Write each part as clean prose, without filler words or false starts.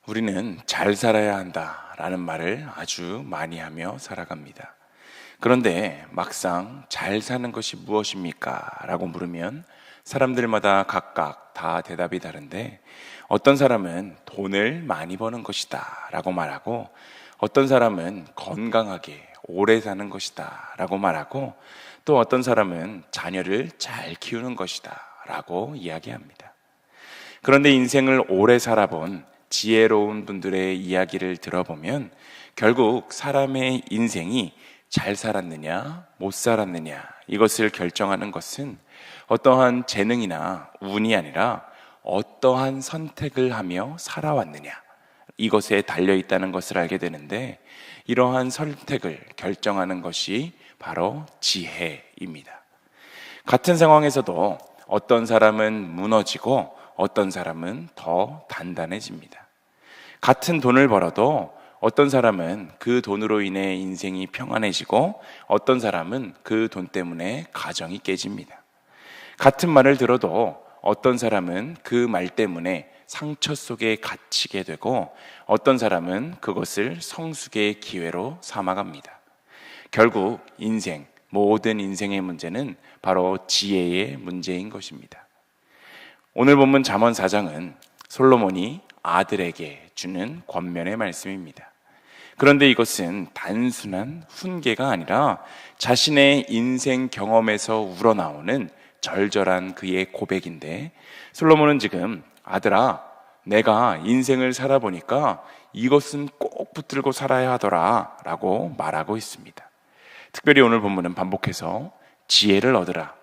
우리는 잘 살아야 한다라는 말을 아주 많이 하며 살아갑니다. 그런데 막상 잘 사는 것이 무엇입니까? 라고 물으면 사람들마다 각각 다 대답이 다른데, 어떤 사람은 돈을 많이 버는 것이다 라고 말하고, 어떤 사람은 건강하게 오래 사는 것이다 라고 말하고, 또 어떤 사람은 자녀를 잘 키우는 것이다 라고 이야기합니다. 그런데 인생을 오래 살아본 지혜로운 분들의 이야기를 들어보면 결국 사람의 인생이 잘 살았느냐 못 살았느냐, 이것을 결정하는 것은 어떠한 재능이나 운이 아니라 어떠한 선택을 하며 살아왔느냐, 이것에 달려있다는 것을 알게 되는데, 이러한 선택을 결정하는 것이 바로 지혜입니다. 같은 상황에서도 어떤 사람은 무너지고 어떤 사람은 더 단단해집니다. 같은 돈을 벌어도 어떤 사람은 그 돈으로 인해 인생이 평안해지고 어떤 사람은 그 돈 때문에 가정이 깨집니다. 같은 말을 들어도 어떤 사람은 그 말 때문에 상처 속에 갇히게 되고 어떤 사람은 그것을 성숙의 기회로 삼아갑니다. 결국 모든 인생의 문제는 바로 지혜의 문제인 것입니다. 오늘 본문 잠언 4장은 솔로몬이 아들에게 주는 권면의 말씀입니다. 그런데 이것은 단순한 훈계가 아니라 자신의 인생 경험에서 우러나오는 절절한 그의 고백인데, 솔로몬은 지금 아들아, 내가 인생을 살아보니까 이것은 꼭 붙들고 살아야 하더라 라고 말하고 있습니다. 특별히 오늘 본문은 반복해서 지혜를 얻으라,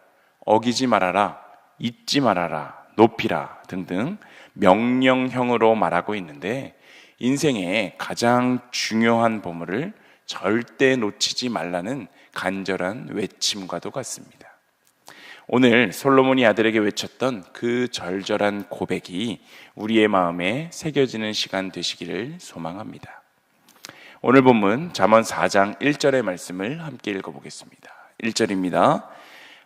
어기지 말아라, 잊지 말아라, 높이라 등등 명령형으로 말하고 있는데, 인생의 가장 중요한 보물을 절대 놓치지 말라는 간절한 외침과도 같습니다. 오늘 솔로몬이 아들에게 외쳤던 그 절절한 고백이 우리의 마음에 새겨지는 시간 되시기를 소망합니다. 오늘 본문 잠언 4장 1절의 말씀을 함께 읽어보겠습니다. 1절입니다.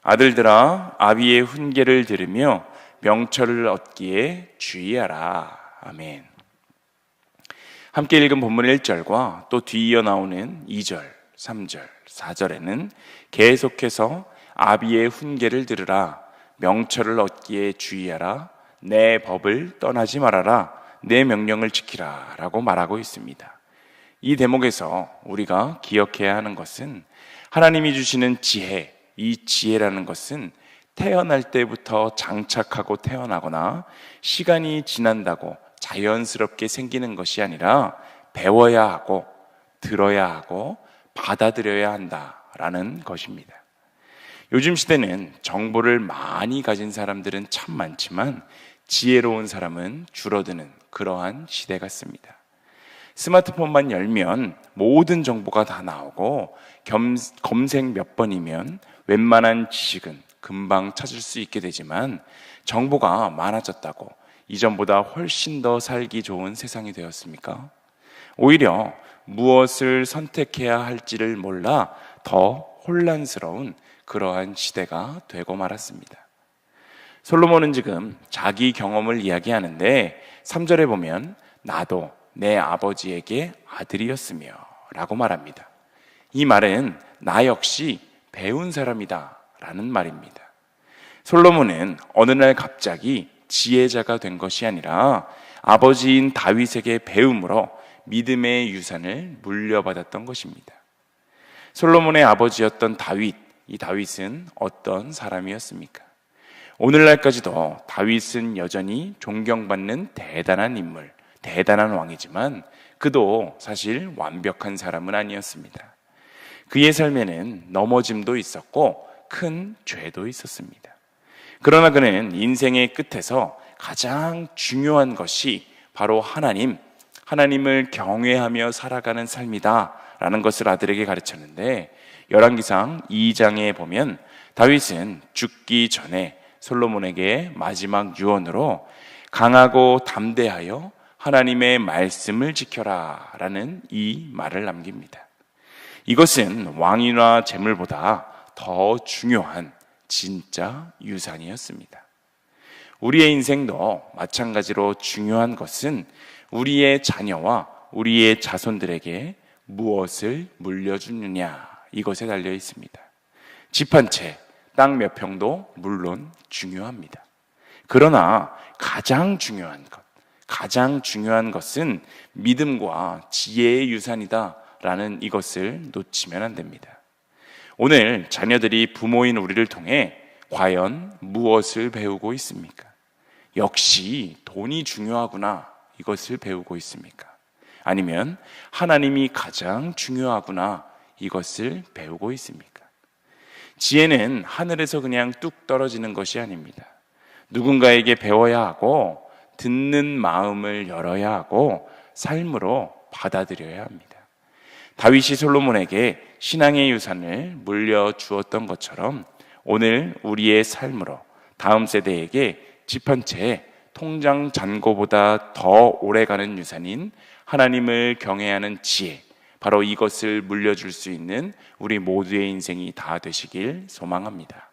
아들들아, 아비의 훈계를 들으며 명철을 얻기에 주의하라. 아멘. 함께 읽은 본문 1절과 또 뒤이어 나오는 2절, 3절, 4절에는 계속해서 아비의 훈계를 들으라, 명철을 얻기에 주의하라, 내 법을 떠나지 말아라, 내 명령을 지키라 라고 말하고 있습니다. 이 대목에서 우리가 기억해야 하는 것은 하나님이 주시는 지혜, 이 지혜라는 것은 태어날 때부터 장착하고 태어나거나 시간이 지난다고 자연스럽게 생기는 것이 아니라 배워야 하고 들어야 하고 받아들여야 한다라는 것입니다. 요즘 시대는 정보를 많이 가진 사람들은 참 많지만 지혜로운 사람은 줄어드는 그러한 시대 같습니다. 스마트폰만 열면 모든 정보가 다 나오고 검색 몇 번이면 웬만한 지식은 금방 찾을 수 있게 되지만, 정보가 많아졌다고 이전보다 훨씬 더 살기 좋은 세상이 되었습니까? 오히려 무엇을 선택해야 할지를 몰라 더 혼란스러운 그러한 시대가 되고 말았습니다. 솔로몬은 지금 자기 경험을 이야기하는데 3절에 보면 나도 내 아버지에게 아들이었으며 라고 말합니다. 이 말은 나 역시 배운 사람이다 라는 말입니다. 솔로몬은 어느 날 갑자기 지혜자가 된 것이 아니라 아버지인 다윗에게 배움으로 믿음의 유산을 물려받았던 것입니다. 솔로몬의 아버지였던 다윗, 이 다윗은 어떤 사람이었습니까? 오늘날까지도 다윗은 여전히 존경받는 대단한 인물, 대단한 왕이지만 그도 사실 완벽한 사람은 아니었습니다. 그의 삶에는 넘어짐도 있었고 큰 죄도 있었습니다. 그러나 그는 인생의 끝에서 가장 중요한 것이 바로 하나님을 경외하며 살아가는 삶이다 라는 것을 아들에게 가르쳤는데, 열왕기상 2장에 보면 다윗은 죽기 전에 솔로몬에게 마지막 유언으로 강하고 담대하여 하나님의 말씀을 지켜라 라는 이 말을 남깁니다. 이것은 왕이나 재물보다 더 중요한 진짜 유산이었습니다. 우리의 인생도 마찬가지로 중요한 것은 우리의 자녀와 우리의 자손들에게 무엇을 물려주느냐, 이것에 달려 있습니다. 집 한 채, 땅 몇 평도 물론 중요합니다. 그러나 가장 중요한 것은 믿음과 지혜의 유산이다라는 이것을 놓치면 안 됩니다. 오늘 자녀들이 부모인 우리를 통해 과연 무엇을 배우고 있습니까? 역시 돈이 중요하구나, 이것을 배우고 있습니까? 아니면 하나님이 가장 중요하구나, 이것을 배우고 있습니까? 지혜는 하늘에서 그냥 뚝 떨어지는 것이 아닙니다. 누군가에게 배워야 하고, 듣는 마음을 열어야 하고, 삶으로 받아들여야 합니다. 다윗이 솔로몬에게 신앙의 유산을 물려주었던 것처럼 오늘 우리의 삶으로 다음 세대에게 집 한 채 통장 잔고보다 더 오래가는 유산인 하나님을 경외하는 지혜, 바로 이것을 물려줄 수 있는 우리 모두의 인생이 다 되시길 소망합니다.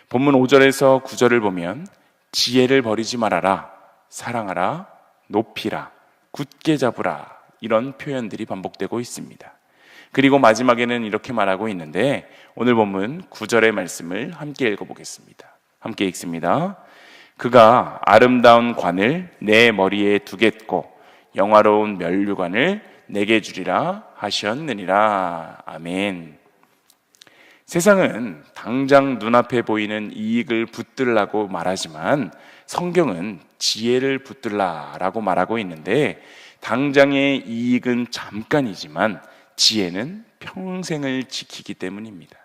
본문 5절에서 9절을 보면 지혜를 버리지 말아라, 사랑하라, 높이라, 굳게 잡으라, 이런 표현들이 반복되고 있습니다. 그리고 마지막에는 이렇게 말하고 있는데, 오늘 본문 9절의 말씀을 함께 읽어보겠습니다. 함께 읽습니다. 그가 아름다운 관을 내 머리에 두겠고 영화로운 면류관을 내게 주리라 하셨느니라. 아멘. 세상은 당장 눈앞에 보이는 이익을 붙들라고 말하지만 성경은 지혜를 붙들라라고 말하고 있는데, 당장의 이익은 잠깐이지만 지혜는 평생을 지키기 때문입니다.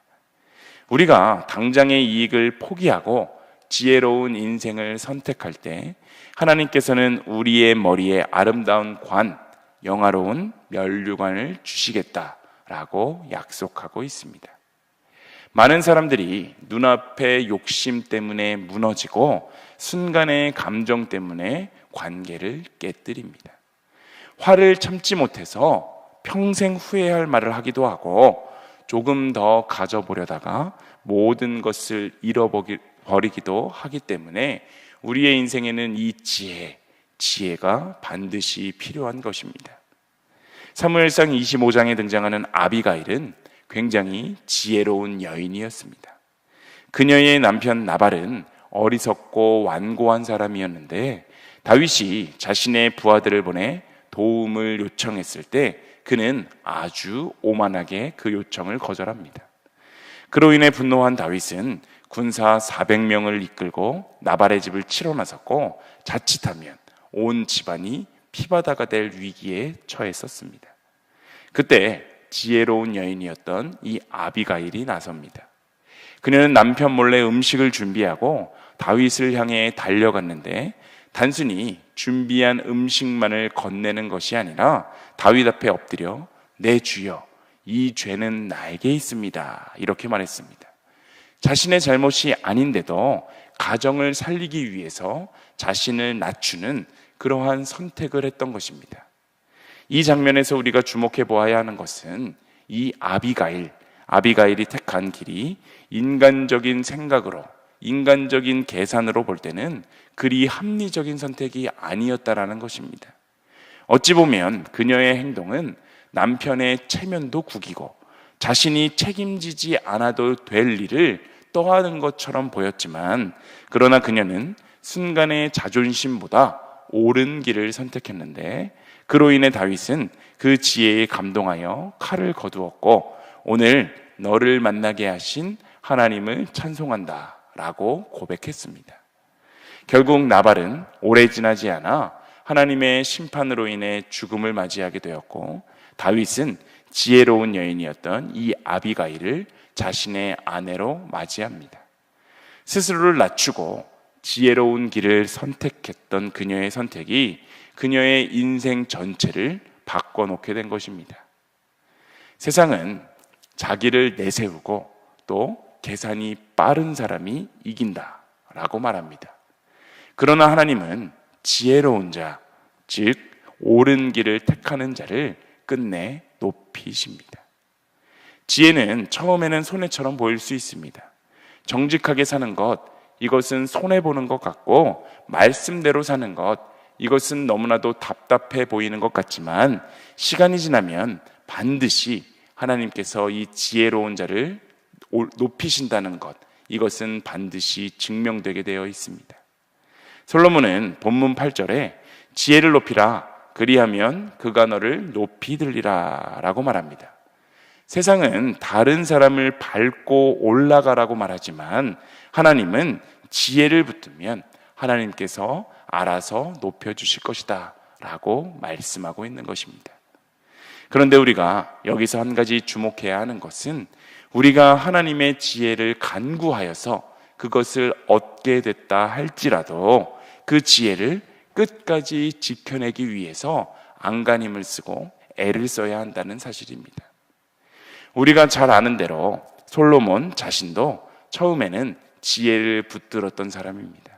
우리가 당장의 이익을 포기하고 지혜로운 인생을 선택할 때 하나님께서는 우리의 머리에 아름다운 관, 영화로운 면류관을 주시겠다라고 약속하고 있습니다. 많은 사람들이 눈앞의 욕심 때문에 무너지고 순간의 감정 때문에 관계를 깨뜨립니다. 화를 참지 못해서 평생 후회할 말을 하기도 하고, 조금 더 가져보려다가 모든 것을 잃어버리기도 하기 때문에 우리의 인생에는 이 지혜가 반드시 필요한 것입니다. 사무엘상 25장에 등장하는 아비가일은 굉장히 지혜로운 여인이었습니다. 그녀의 남편 나발은 어리석고 완고한 사람이었는데, 다윗이 자신의 부하들을 보내 도움을 요청했을 때 그는 아주 오만하게 그 요청을 거절합니다. 그로 인해 분노한 다윗은 군사 400명을 이끌고 나발의 집을 치러 나섰고, 자칫하면 온 집안이 피바다가 될 위기에 처했었습니다. 그때 지혜로운 여인이었던 이 아비가일이 나섭니다. 그녀는 남편 몰래 음식을 준비하고 다윗을 향해 달려갔는데, 단순히 준비한 음식만을 건네는 것이 아니라 다윗 앞에 엎드려 내 주여, 이 죄는 나에게 있습니다, 이렇게 말했습니다. 자신의 잘못이 아닌데도 가정을 살리기 위해서 자신을 낮추는 그러한 선택을 했던 것입니다. 이 장면에서 우리가 주목해 보아야 하는 것은 이 아비가일이 택한 길이 인간적인 생각으로, 인간적인 계산으로 볼 때는 그리 합리적인 선택이 아니었다라는 것입니다. 어찌 보면 그녀의 행동은 남편의 체면도 구기고 자신이 책임지지 않아도 될 일을 떠하는 것처럼 보였지만, 그러나 그녀는 순간의 자존심보다 옳은 길을 선택했는데, 그로 인해 다윗은 그 지혜에 감동하여 칼을 거두었고, 오늘 너를 만나게 하신 하나님을 찬송한다 라고 고백했습니다. 결국 나발은 오래 지나지 않아 하나님의 심판으로 인해 죽음을 맞이하게 되었고, 다윗은 지혜로운 여인이었던 이 아비가일을 자신의 아내로 맞이합니다. 스스로를 낮추고 지혜로운 길을 선택했던 그녀의 선택이 그녀의 인생 전체를 바꿔놓게 된 것입니다. 세상은 자기를 내세우고 또 계산이 빠른 사람이 이긴다라고 말합니다. 그러나 하나님은 지혜로운 자, 즉 옳은 길을 택하는 자를 끝내 높이십니다. 지혜는 처음에는 손해처럼 보일 수 있습니다. 정직하게 사는 것, 이것은 손해보는 것 같고, 말씀대로 사는 것, 이것은 너무나도 답답해 보이는 것 같지만 시간이 지나면 반드시 하나님께서 이 지혜로운 자를 높이신다는 것, 이것은 반드시 증명되게 되어 있습니다. 솔로몬은 본문 8절에 지혜를 높이라, 그리하면 그가 너를 높이 들리라 라고 말합니다. 세상은 다른 사람을 밟고 올라가라고 말하지만 하나님은 지혜를 붙들면 하나님께서 알아서 높여주실 것이다 라고 말씀하고 있는 것입니다. 그런데 우리가 여기서 한 가지 주목해야 하는 것은 우리가 하나님의 지혜를 간구하여서 그것을 얻게 됐다 할지라도 그 지혜를 끝까지 지켜내기 위해서 안간힘을 쓰고 애를 써야 한다는 사실입니다. 우리가 잘 아는 대로 솔로몬 자신도 처음에는 지혜를 붙들었던 사람입니다.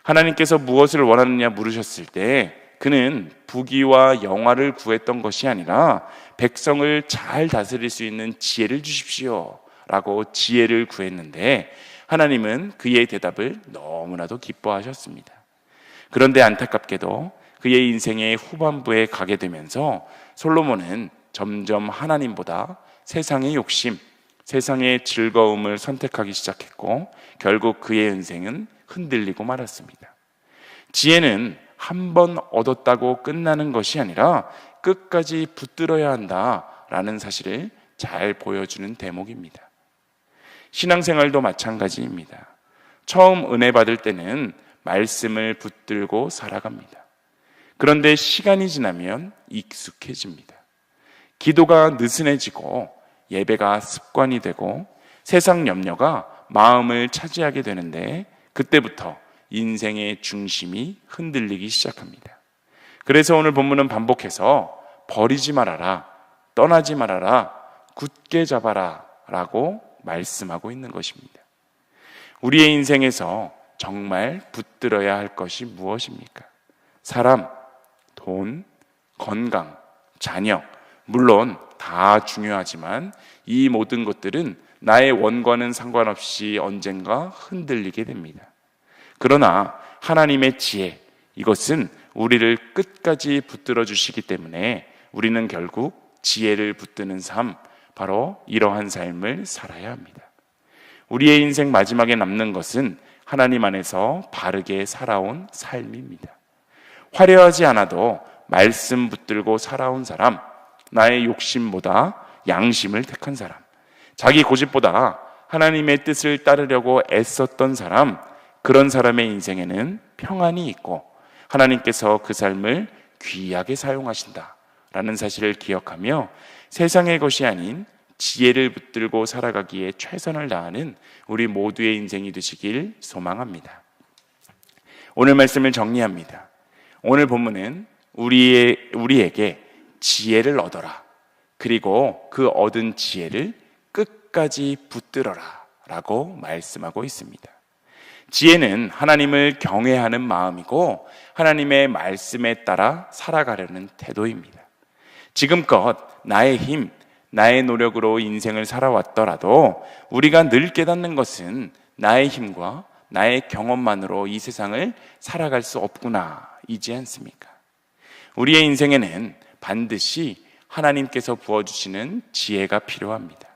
하나님께서 무엇을 원하느냐 물으셨을 때 그는 부귀와 영화를 구했던 것이 아니라 백성을 잘 다스릴 수 있는 지혜를 주십시오 라고 지혜를 구했는데 하나님은 그의 대답을 너무나도 기뻐하셨습니다. 그런데 안타깝게도 그의 인생의 후반부에 가게 되면서 솔로몬은 점점 하나님보다 세상의 욕심, 세상의 즐거움을 선택하기 시작했고 결국 그의 인생은 흔들리고 말았습니다. 지혜는 한 번 얻었다고 끝나는 것이 아니라 끝까지 붙들어야 한다라는 사실을 잘 보여주는 대목입니다. 신앙생활도 마찬가지입니다. 처음 은혜 받을 때는 말씀을 붙들고 살아갑니다. 그런데 시간이 지나면 익숙해집니다. 기도가 느슨해지고 예배가 습관이 되고 세상 염려가 마음을 차지하게 되는데 그때부터 인생의 중심이 흔들리기 시작합니다. 그래서 오늘 본문은 반복해서 버리지 말아라, 떠나지 말아라, 굳게 잡아라 라고 말씀하고 있는 것입니다. 우리의 인생에서 정말 붙들어야 할 것이 무엇입니까? 사람, 돈, 건강, 자녀, 물론 다 중요하지만 이 모든 것들은 나의 원과는 상관없이 언젠가 흔들리게 됩니다. 그러나 하나님의 지혜, 이것은 우리를 끝까지 붙들어 주시기 때문에 우리는 결국 지혜를 붙드는 삶, 바로 이러한 삶을 살아야 합니다. 우리의 인생 마지막에 남는 것은 하나님 안에서 바르게 살아온 삶입니다. 화려하지 않아도 말씀 붙들고 살아온 사람, 나의 욕심보다 양심을 택한 사람, 자기 고집보다 하나님의 뜻을 따르려고 애썼던 사람, 그런 사람의 인생에는 평안이 있고 하나님께서 그 삶을 귀하게 사용하신다라는 사실을 기억하며 세상의 것이 아닌 지혜를 붙들고 살아가기에 최선을 다하는 우리 모두의 인생이 되시길 소망합니다. 오늘 말씀을 정리합니다. 오늘 본문은 우리에게 지혜를 얻어라, 그리고 그 얻은 지혜를 끝까지 붙들어라 라고 말씀하고 있습니다. 지혜는 하나님을 경외하는 마음이고 하나님의 말씀에 따라 살아가려는 태도입니다. 지금껏 나의 힘, 나의 노력으로 인생을 살아왔더라도 우리가 늘 깨닫는 것은 나의 힘과 나의 경험만으로 이 세상을 살아갈 수 없구나 이지 않습니까? 우리의 인생에는 반드시 하나님께서 부어주시는 지혜가 필요합니다.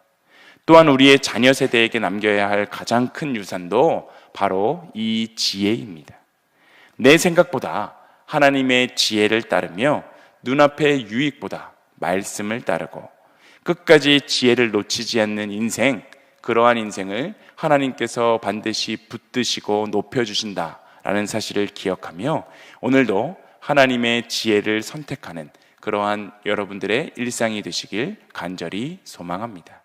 또한 우리의 자녀 세대에게 남겨야 할 가장 큰 유산도 바로 이 지혜입니다. 내 생각보다 하나님의 지혜를 따르며 눈앞의 유익보다 말씀을 따르고 끝까지 지혜를 놓치지 않는 인생, 그러한 인생을 하나님께서 반드시 붙드시고 높여주신다라는 사실을 기억하며 오늘도 하나님의 지혜를 선택하는 그러한 여러분들의 일상이 되시길 간절히 소망합니다.